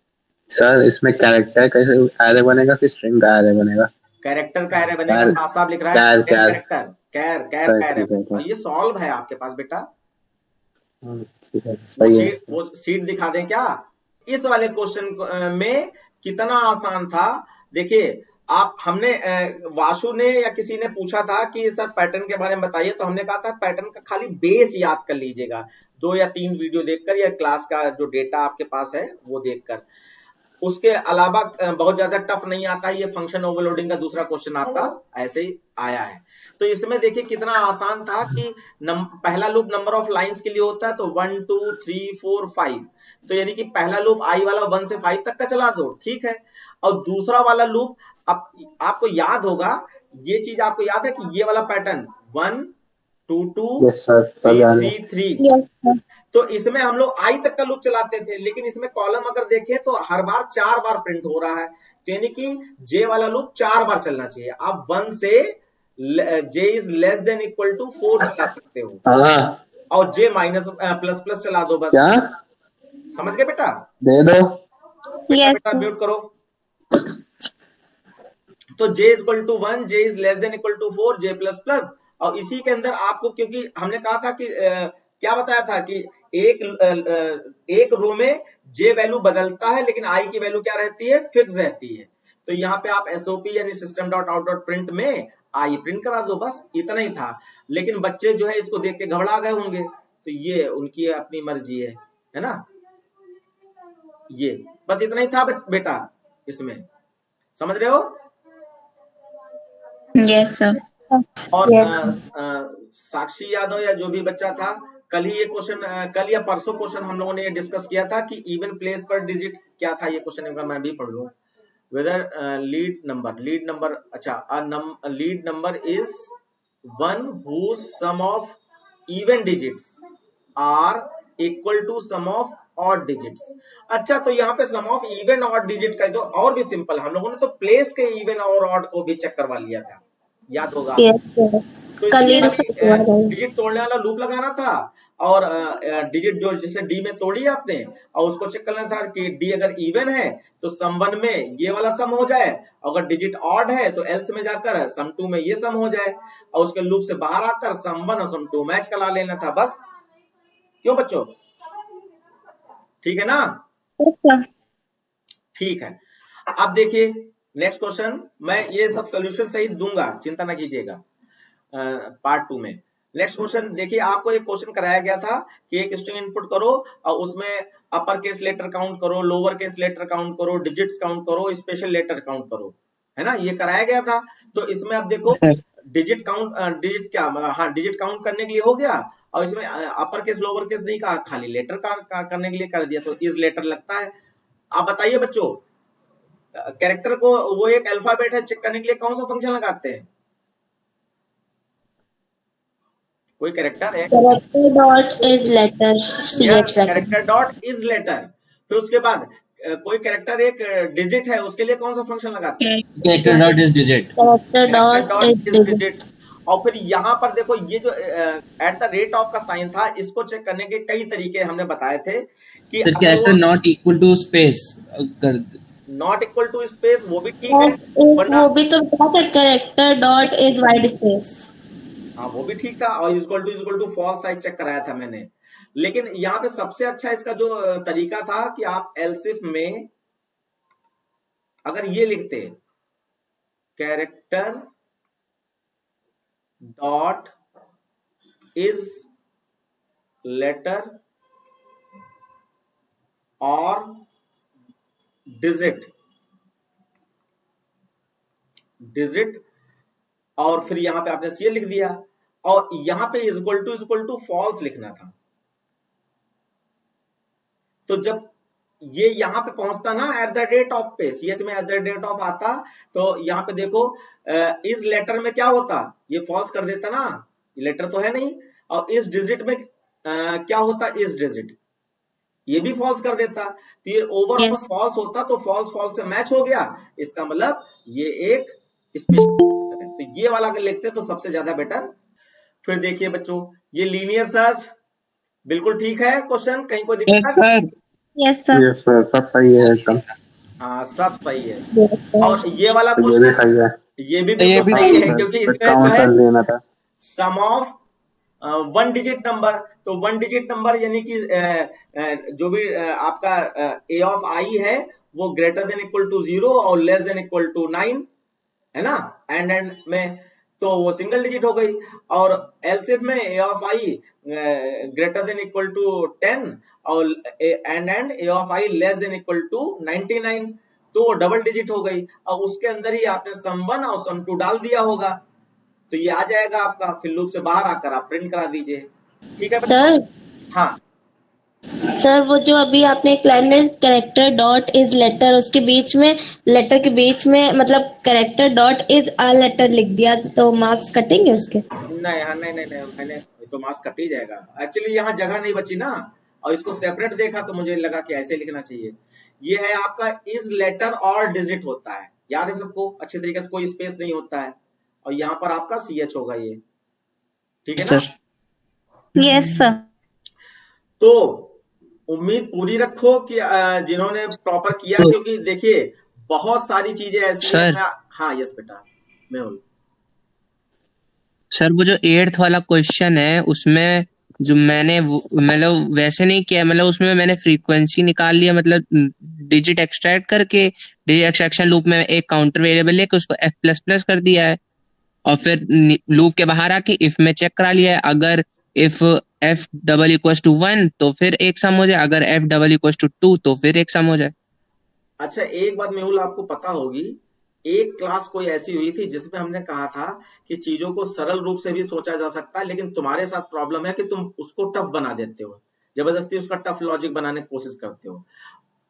सर इसमें कैरेक्टर कैसे एरे बनेगा कि स्ट्रिंग का एरे बनेगा? कैरेक्टर का एरे बनेगा, कैर साफ साफ लिख रहा है कैर 10 कैर कैरेक्टर, कैर कैर कैर कैर है, ठीक है और ये सॉल्व है आपके पास बेटा। ठीक है वो सही है शीट वो शीट दिखा दें क्या? इस वाले क्वेश्चन में कितना आसान था। देखिए आप हमने वासु ने या किसी ने पूछा था कि सर पैटर्न के बारे में बताइए, तो हमने कहा था पैटर्न का खाली बेस याद कर लीजिएगा 2 या 3 वीडियो देखकर या क्लास का जो डेटा आपके पास है वो देखकर। उसके अलावा बहुत ज्यादा टफ नहीं आता। ये फंक्शन ओवरलोडिंग का दूसरा क्वेश्चन आपका ऐसे ही आया है। तो इसमें देखिए कितना आसान था कि पहला लूप नंबर ऑफ लाइंस के लिए होता है, तो 1 2 3 4 5, तो यानी कि पहला लूप आई वाला 1 से 5 तक का चला दो, ठीक है। और दूसरा वाला लूप आपको याद होगा, ये चीज आपको याद है कि ये वाला pattern 1 2 2 yes sir 3 3 3, yes sir. तो इसमें हम लोग आई तक का लूप चलाते थे, लेकिन इसमें कॉलम अगर देखें तो हर बार 4 बार प्रिंट हो रहा है, तो यानी कि जे वाला लूप 4 बार चलना चाहिए। आप 1 से J is less than equal to 4 चला सकते हो, हाँ और जे माइनस प्लस प्लस चला दो बस। क्या समझ गए बेटा? दे दो यस बेटा सर। म्यूट करो। तो j equal to 1, j is less than equal to 4, j plus plus, और इसी के अंदर आपको, क्योंकि हमने कहा था कि क्या बताया था कि एक रो में j वैल्यू बदलता है, लेकिन i की वैल्यू क्या रहती है? फिक्स रहती है। तो यहाँ पे आप एसओपी यानी system dot out dot print में i प्रिंट करा दो, बस इतना ही था। लेकिन बच्चे जो है इसको देख के घबरा गए होंगे, तो ये उनकी अपनी मर्जी है ना। ये बस इतना ही था बेटा, इसमें समझ रहे हो? Yes sir. और यस साक्षी यादव या जो भी बच्चा था, कल ही ये क्वेश्चन, कल या परसों क्वेश्चन हम लोगों ने ये डिस्कस किया था कि इवन प्लेस पर डिजिट क्या था। ये क्वेश्चन एक बार मैं भी पढ़ लूं। वेदर लीड नंबर, अच्छा lead number is one whose sum of even digits are equal to sum of odd digits. अच्छा, तो यहाँ पे sum of even odd digit का तो और भी सिंपल, हम लोगों ने तो प्लेस के इवन और ऑड को भी चेक करवा लिया था, याद होगा। Yes sir. तो कल ही इसलिए डिजिट तोड़ने वाला लूप लगाना था, और डिजिट जो जैसे डी में तोड़ी आपने, और उसको चेक करना था कि डी अगर इवन है तो सम 1 में ये वाला सम हो जाए, अगर डिजिट ऑड है तो एल्स में जाकर सम 2 में ये सम हो जाए, और उसके लूप से बाहर आकर सम 1 और सम 2 मैच करा लेना था बस। क्यों बच्चों, ठीक है ना? ठीक है। अब देखिए नेक्स्ट क्वेश्चन, मैं ये सब सोल्यूशन सहित दूंगा, चिंता ना कीजिएगा पार्ट 2 में। नेक्स्ट क्वेश्चन देखिए, आपको एक क्वेश्चन कराया गया था कि एक स्ट्रिंग इनपुट करो और उसमें अपर केस लेटर काउंट करो, लोअर केस लेटर काउंट करो, डिजिट्स काउंट करो, स्पेशल लेटर काउंट करो, है ना, ये कराया गया था। तो इसमें अब देखो डिजिट काउंट, डिजिट क्या, हाँ डिजिट काउंट करने के लिए हो गया, और इसमें अपर केस लोअर केस नहीं कहा, खाली लेटर करने के लिए कर दिया, तो इज लेटर लगता है। आप बताइए बच्चों, कैरेक्टर को वो एक अल्फाबेट है चेक करने के लिए कौन सा फंक्शन लगाते हैं? कोई कैरेक्टर है, character dot is letter, ch character dot is letter. फिर उसके बाद कोई कैरेक्टर एक डिजिट है, उसके लिए कौन सा फंक्शन लगाते हैं? Character dot is digit. Character dot is digit. और फिर यहाँ पर देखो ये जो एट द रेट ऑफ का साइन था, इसको चेक करने के कई तरीके हमने बताए थे कि character not equal to space कर, नॉट इक्वल टू स्पेस, वो भी ठीक है, वो भी तो character dot is white space, हाँ वो भी ठीक था, और equal to false size check कराया था मैंने। लेकिन यहाँ पे सबसे अच्छा इसका जो तरीका था कि आप एल्सिफ में अगर ये लिखते कैरेक्टर डॉट इज लेटर और डिजिट, और फिर यहां पे आपने सी लिख दिया, और यहां पे इक्वल टू फॉल्स लिखना था। तो जब ये यहां पे पहुंचता ना एट द रेट ऑफ पे, सीएच में एट द रेट ऑफ आता, तो यहां पे देखो इस लेटर में क्या होता, ये फॉल्स कर देता ना, लेटर तो है नहीं, और इस डिजिट में क्या होता, इस डिजिट, ये भी फॉल्स कर देता, तो ये ओवरऑल फॉल्स होता, तो फॉल्स से मैच हो गया, इसका मतलब ये एक स्पेशल है। तो ये वाला अगर लिखते तो सबसे ज्यादा बेटर। फिर देखिए बच्चों, ये लीनियर सर्च बिल्कुल ठीक है क्वेश्चन, कहीं कोई दिक्कत? Yes sir. सब सही है एकदम। हाँ सब सही है। और ये वाला ये भी क्वेश्चन, सही है। ये भी तो ये बिल्कुल भी सही है, सर क्योंकि बट इसमें जो काउंट है कर लेना था। सम ऑफ वन डिजिट नंबर, तो वन डिजिट नंबर यानी कि जो भी आपका ए ऑफ आई है वो ग्रेटर देन इक्वल टू 0 और लेस देन इक्वल टू 9, है ना, एंड में, तो वो सिंगल डिजिट हो गई। और एलसीएम में A of I greater than equal to 10 और and A of I less than equal to 99, तो वो डबल डिजिट हो गई। और उसके अंदर ही आपने सम 1 और सम 2 डाल दिया होगा, तो ये आ जाएगा आपका। फिर लूप से बाहर आकर आप प्रिंट करा दीजिए। ठीक है बच्चों? सर हाँ सर वो जो अभी आपने एक लाइन में कैरेक्टर डॉट इज लेटर, उसके बीच में लेटर के बीच में मतलब character dot is a letter लिख दिया, तो मार्क्स कटेंगे उसके? नहीं, हाँ नहीं नहीं नहीं, मैंने तो मार्क्स कट ही जाएगा। एक्चुअली यहाँ जगह नहीं बची ना, और इसको सेपरेट देखा तो मुझे लगा कि ऐसे लिखना चाहिए। ये है आपका इज लेटर और डिजिट होता है, याद है सबको अच्छे तरीके से, कोई स्पेस नहीं होता है, और यहाँ पर आपका CH होगा ये, ठीक है ना? Yes sir. तो उम्मीद पूरी रखो कि जिन्होंने प्रॉपर किया, तो- क्योंकि देखिए बहुत सारी चीजें ऐसी हैं। सर। हाँ यस बेटा, मेहुल। सर वो जो 8th वाला क्वेश्चन है उसमें जो मैंने मतलब वैसे नहीं किया, मतलब उसमें मैंने फ्रीक्वेंसी निकाल लिया, मतलब डिजिट एक्सट्रैक्ट करके डिजिट एक्सट्रैक्शन लूप में एक काउंटर वेरिएबल लेके उसको f++ कर दिया है, और फिर लूप के बाहर आके इफ में चेक करा लिया है। अगर if f double equal to 1 तो फिर एक सम हो जाए, अगर f डबल इक्वल टू 2 तो फिर एक सम हो जाए। अच्छा एक बात मेहुल आपको पता होगी, एक क्लास कोई ऐसी हुई थी जिसमें हमने कहा था कि चीजों को सरल रूप से भी सोचा जा सकता है, लेकिन तुम्हारे साथ प्रॉब्लम है कि तुम उसको टफ बना देते हो, जबरदस्ती उसका टफ लॉजिक बनाने की कोशिश करते हो।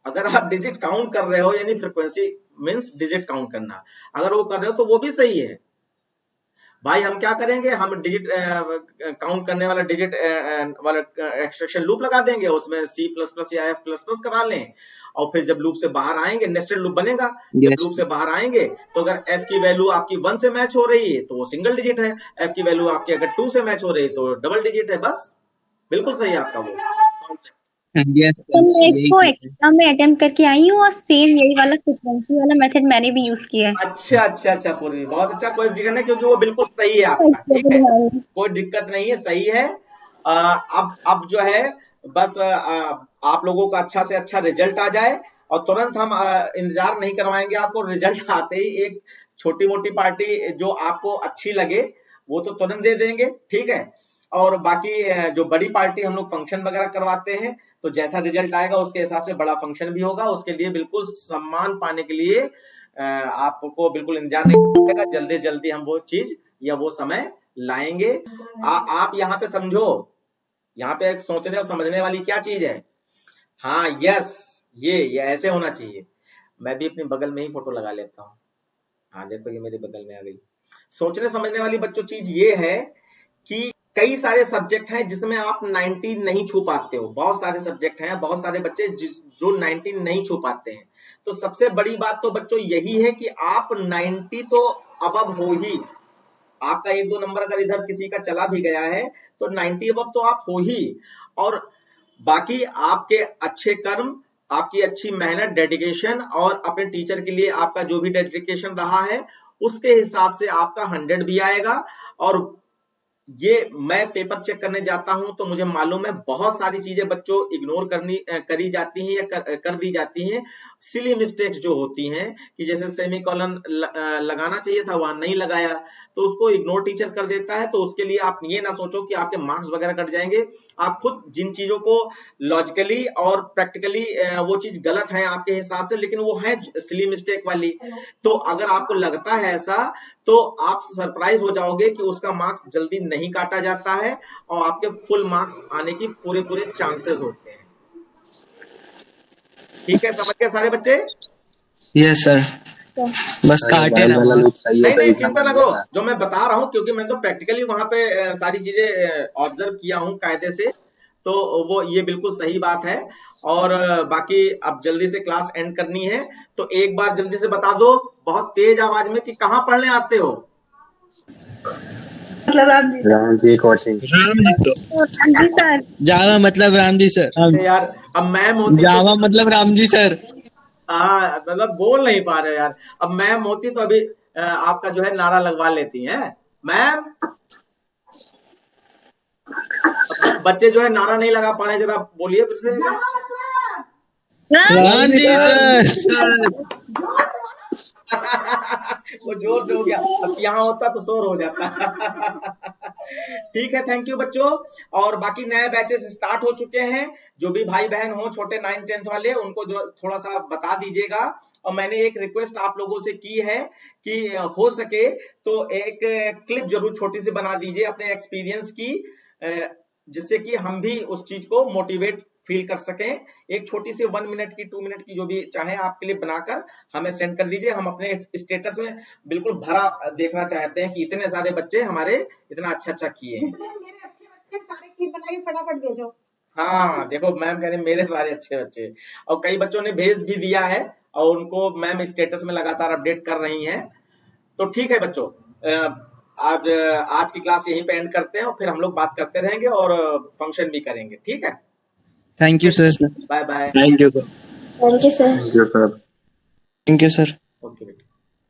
अगर आप डिजिट काउंट कर रहे हो, यानी फ्रीक्वेंसी मींस डिजिट काउंट करना, अगर वो कर रहे हो तो वो भी सही है भाई। हम क्या करेंगे, हम डिजिट काउंट करने वाला डिजिट वाला एक्सट्रैक्शन लूप लगा देंगे, उसमें C++ या F++ करा लें, और फिर जब लूप से बाहर आएंगे नेस्टेड लूप बनेगा। जब Yes. लूप से बाहर आएंगे तो अगर f की वैल्यू आपकी 1 से मैच हो रही है तो वो सिंगल डिजिट है, f की वैल्यू आपकी अगर 2 से मैच हो रही है तो डबल डिजिट है। बस बिल्कुल सही है आपका वो कॉन्सेप्ट। Yes, तो मैं यही इसको चीज़ है। एक्स्ट्रा में अटेम्प्ट करके आई हूँ, और सेम यही वाला फ्रीक्वेंसी वाला मेथड मैंने भी यूज किया है। अच्छा पूर्वी, बहुत अच्छा, कोई दिक्कत नहीं, क्योंकि वो बिल्कुल सही है आपका, ठीक है, कोई दिक्कत नहीं है, सही है। अब जो है बस आप लोगों का अच्छा से अच्छा रिजल्ट आ जाए, और तुरंत हम इंतजार नहीं करवाएंगे आपको, रिजल्ट आते ही एक छोटी मोटी पार्टी जो आपको अच्छी लगे वो तो तुरंत दे देंगे, ठीक है। और बाकी जो बड़ी पार्टी हम लोग फंक्शन वगैरह करवाते हैं, तो जैसा रिजल्ट आएगा उसके हिसाब से बड़ा फंक्शन भी होगा, उसके लिए बिल्कुल सम्मान पाने के लिए आपको बिल्कुल इंतजार नहीं करेगा, जल्दी जल्दी हम वो चीज या वो समय लाएंगे। आप यहाँ पे समझो, यहाँ पे एक सोचने और समझने वाली क्या चीज है। हाँ यस, ये ऐसे होना चाहिए। मैं भी अपने बगल में ही फोटो लगा लेता हूँ। हाँ देखो ये मेरे बगल में आ गई। सोचने समझने वाली बच्चों चीज ये है कि कई सारे सब्जेक्ट हैं जिसमें आप 90 नहीं छू पाते हो। बहुत सारे सब्जेक्ट हैं, बहुत सारे बच्चे जो 90 नहीं छू पाते हैं। तो सबसे बड़ी बात तो बच्चों यही है कि आप 90 तो अबव हो ही। आपका 1-2 नंबर अगर इधर किसी का चला भी गया है तो 90 अबव तो आप हो ही। और बाकी आपके अच्छे कर्म, आपकी अच्छी मेहनत, डेडिकेशन, और अपने टीचर के लिए आपका जो भी डेडिकेशन रहा है उसके हिसाब से आपका 100 भी आएगा। और ये मैं पेपर चेक करने जाता हूं तो मुझे मालूम है बहुत सारी चीजें बच्चों इग्नोर करी जाती हैं या कर दी जाती हैं। सिली मिस्टेक्स जो होती हैं कि जैसे सेमीकोलन लगाना चाहिए था वहां नहीं लगाया, तो उसको इग्नोर टीचर कर देता है। तो उसके लिए आप ये ना सोचो कि आपके मार्क्स वगैरह कट जाएंगे। आप खुद जिन चीजों को लॉजिकली और प्रैक्टिकली वो चीज गलत है आपके हिसाब से, लेकिन वो है सिली मिस्टेक वाली, तो अगर आपको लगता है ऐसा तो आप सरप्राइज हो जाओगे कि उसका मार्क्स जल्दी नहीं काटा जाता है और आपके फुल मार्क्स आने की पूरे चांसेस होते हैं। ठीक है, समझ गए सारे बच्चे? यस सर, बस काटे ना वाला लूप सही है, नहीं चिंता ना करो, जो मैं बता रहा हूँ क्योंकि मैं तो प्रैक्टिकली वहां पे सारी चीजें ऑब्जर्व किया हूँ कायदे से, तो वो ये बिल्कुल सही बात है। और बाकी अब जल्दी से क्लास एंड करनी है, तो एक बार जल्दी से बता दो बहुत तेज आवाज में कि कहाँ पढ़ने आते हो। मतलब Ram ji coaching. Sir Java मतलब राम जी सर। यार अब मैम होती जावा तो, मतलब राम जी सर। हाँ मतलब बोल नहीं पा रहे यार। अब मैम होती तो अभी आपका जो है नारा लगवा लेती हैं। मैम बच्चे जो है नारा नहीं लगा पा रहे, जरा बोलिए फिर से। हाँ जी सर। वो जोर से हो गया, अब यहाँ होता तो शोर हो जाता। ठीक है, थैंक यू बच्चों। और बाकी नए बैचेस स्टार्ट हो चुके हैं, जो भी भाई बहन हो छोटे 9th 10th वाले, उनको जो थोड़ा सा बता दीजिएगा। और मैंने एक रिक्वेस्ट आप लोगों से की है कि हो सके तो एक क्लिप जरूर छोटी सी बना दीजिए अपने एक्सपीरियंस की, जिससे कि हम भी उस चीज को मोटिवेट फील कर सकें। एक छोटी सी 1 मिनट की 2 मिनट की जो भी चाहे आप क्लिप बनाकर हमें सेंड कर दीजिए। हम अपने स्टेटस में बिल्कुल भरा देखना चाहते हैं कि इतने सारे बच्चे हमारे इतना अच्छा किए हैं। मेरे अच्छे बच्चे सारे क्लिप बना के फटाफट भेजो। हाँ देखो मैम कह रहे मेरे सारे अच्छे बच्चे, और कई बच्चों ने भेज भी दिया है और उनको मैम स्टेटस में लगातार अपडेट कर रही हैं। तो ठीक है बच्चों, आज की क्लास यहीं पे एंड करते हैं और फिर हम लोग बात करते रहेंगे और फंक्शन भी करेंगे। ठीक है, thank you sir. Bye bye. Thank you sir. Thank you sir. Thank you sir. Thank you sir.